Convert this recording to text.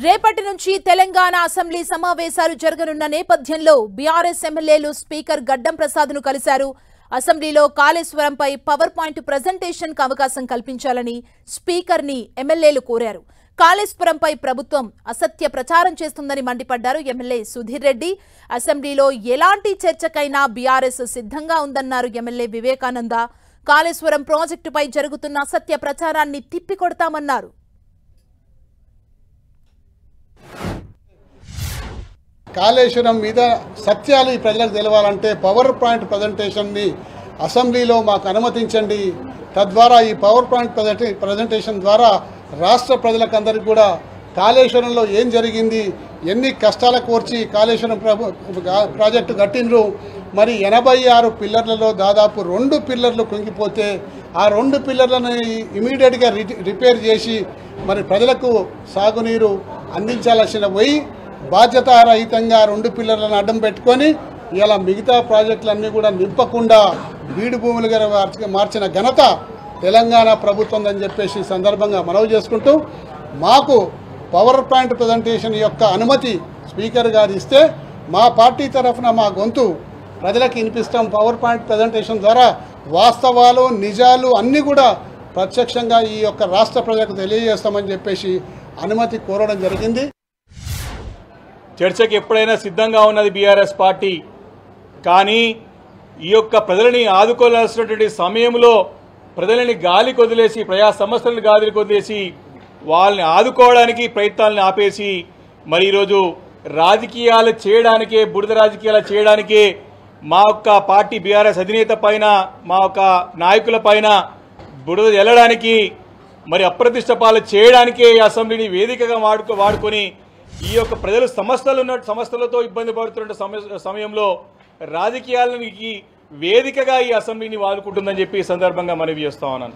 రేపటి నుంచి తెలంగాణ అసెంబ్లీ సమావేశాలు జరగనున్న నేపథ్యంలో బీఆర్ఎస్ ఎమ్మెల్యేలు స్పీకర్ గడ్డం ప్రసాద్ను కలిశారు. అసెంబ్లీలో కాళేశ్వరంపై పవర్ పాయింట్ ప్రెజెంటేషన్కు అవకాశం కల్పించాలని స్పీకర్ని ఎమ్మెల్యేలు కోరారు. కాళేశ్వరంపై ప్రభుత్వం అసత్య ప్రచారం చేస్తుందని మండిపడ్డారు ఎమ్మెల్యే సుధీర్ రెడ్డి. అసెంబ్లీలో ఎలాంటి చర్చకైనా బీఆర్ఎస్ సిద్ధంగా ఉందన్నారు ఎమ్మెల్యే వివేకానంద. కాళేశ్వరం ప్రాజెక్టుపై జరుగుతున్న అసత్య ప్రచారాన్ని తిప్పికొడతామన్నారు. కాళేశ్వరం మీద సత్యాలు ఈ ప్రజలకు తెలవాలంటే పవర్ పాయింట్ ప్రజెంటేషన్ని అసెంబ్లీలో మాకు అనుమతించండి. తద్వారా ఈ పవర్ పాయింట్ ప్రజెంటేషన్ ద్వారా రాష్ట్ర ప్రజలకందరికీ కూడా కాళేశ్వరంలో ఏం జరిగింది, ఎన్ని కష్టాల కోర్చి కాళేశ్వరం ప్రాజెక్టు కట్టినరు, మరి 86 పిల్లర్లలో దాదాపు 2 పిల్లర్లు కుంగిపోతే ఆ 2 పిల్లర్లను ఇమీడియట్గా రిపేర్ చేసి మరి ప్రజలకు సాగునీరు అందించాల్సిన పోయి బాధ్యతారహితంగా 2 పిల్లర్లను అడ్డం పెట్టుకొని ఇలా మిగతా ప్రాజెక్టులన్నీ కూడా నింపకుండా బీడు భూములుగా మార్చిన ఘనత తెలంగాణ ప్రభుత్వం అని చెప్పేసి సందర్భంగా మనవి చేసుకుంటూ మాకు పవర్ పాయింట్ ప్రజెంటేషన్ యొక్క అనుమతి స్పీకర్ గారు ఇస్తే మా పార్టీ తరఫున మా గొంతు ప్రజలకు వినిపిస్తాం. పవర్ పాయింట్ ప్రజెంటేషన్ ద్వారా వాస్తవాలు నిజాలు అన్నీ కూడా ప్రత్యక్షంగా ఈ యొక్క రాష్ట్ర ప్రజలకు తెలియజేస్తామని చెప్పేసి అనుమతి కోరడం జరిగింది. చర్చకి ఎప్పుడైనా సిద్ధంగా ఉన్నది బీఆర్ఎస్ పార్టీ. కానీ ఈ యొక్క ప్రజలని ఆదుకోవాల్సినటువంటి సమయంలో ప్రజలని గాలి కొదిలేసి, ప్రజా సమస్యలను గాలి కొదిలేసి వాళ్ళని ఆదుకోవడానికి ప్రయత్నాలను ఆపేసి మరి ఈరోజు రాజకీయాలు చేయడానికే, బురద రాజకీయాలు చేయడానికే మా యొక్క పార్టీ బీఆర్ఎస్ అధినేత పైన, మా యొక్క నాయకుల పైన బురద జల్లడానికి, మరి అప్రతిష్ట పాలు చేయడానికే ఈ అసెంబ్లీని వేదికగా వాడుకొని ఈ యొక్క ప్రజలు సమస్యలతో ఇబ్బంది పడుతున్న సమయంలో రాజకీయాలకి వేదికగా ఈ అసెంబ్లీని వాడుకుంటుందని చెప్పి ఈ సందర్భంగా మనవి చేస్తా ఉన్నాను.